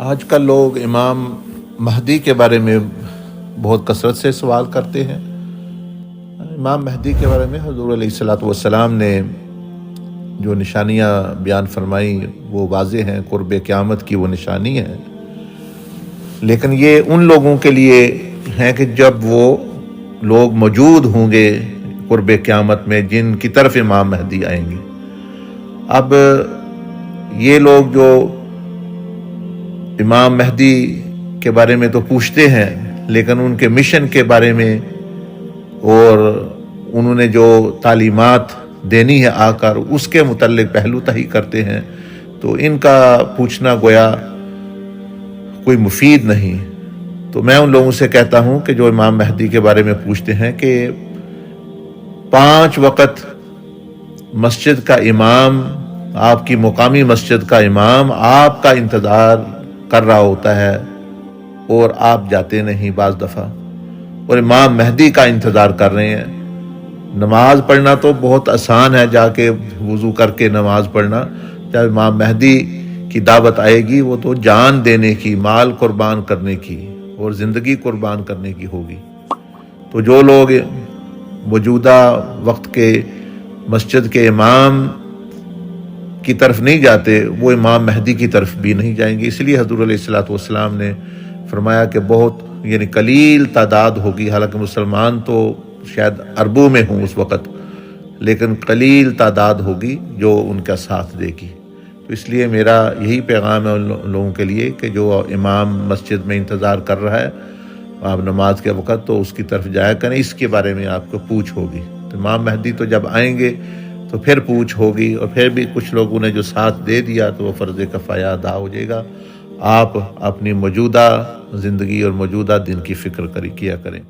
آج کل لوگ امام مہدی کے بارے میں بہت کثرت سے سوال کرتے ہیں۔ امام مہدی کے بارے میں حضور علیہ الصلوۃ والسلام نے جو نشانیاں بیان فرمائیں وہ واضح ہیں، قرب قیامت کی وہ نشانی ہے، لیکن یہ ان لوگوں کے لیے ہیں کہ جب وہ لوگ موجود ہوں گے قرب قیامت میں جن کی طرف امام مہدی آئیں گے۔ اب یہ لوگ جو امام مہدی کے بارے میں تو پوچھتے ہیں، لیکن ان کے مشن کے بارے میں اور انہوں نے جو تعلیمات دینی ہے آ کر اس کے متعلق پہلو تہی کرتے ہیں، تو ان کا پوچھنا گویا کوئی مفید نہیں۔ تو میں ان لوگوں سے کہتا ہوں کہ جو امام مہدی کے بارے میں پوچھتے ہیں کہ 5 وقت مسجد کا امام، آپ کی مقامی مسجد کا امام آپ کا انتظار کر رہا ہوتا ہے اور آپ جاتے نہیں بعض دفعہ، اور امام مہدی کا انتظار کر رہے ہیں۔ نماز پڑھنا تو بہت آسان ہے، جا کے وضو کر کے نماز پڑھنا۔ جب امام مہدی کی دعوت آئے گی وہ تو جان دینے کی، مال قربان کرنے کی اور زندگی قربان کرنے کی ہوگی۔ تو جو لوگ موجودہ وقت کے مسجد کے امام کی طرف نہیں جاتے وہ امام مہدی کی طرف بھی نہیں جائیں گے۔ اس لیے حضور علیہ الصلوۃ والسلام نے فرمایا کہ بہت قلیل تعداد ہوگی، حالانکہ مسلمان تو شاید اربوں میں ہوں اس وقت، لیکن قلیل تعداد ہوگی جو ان کا ساتھ دے گی۔ تو اس لیے میرا یہی پیغام ہے ان لوگوں کے لیے کہ جو امام مسجد میں انتظار کر رہا ہے آپ نماز کے وقت، تو اس کی طرف جایا کریں، اس کے بارے میں آپ کو پوچھ ہوگی۔ تو امام مہدی تو جب آئیں گے تو پھر پوچھ ہوگی، اور پھر بھی کچھ لوگوں نے جو ساتھ دے دیا تو وہ فرض کفایہ ادا ہو جائے گا۔ آپ اپنی موجودہ زندگی اور موجودہ دن کی فکر کیا کریں۔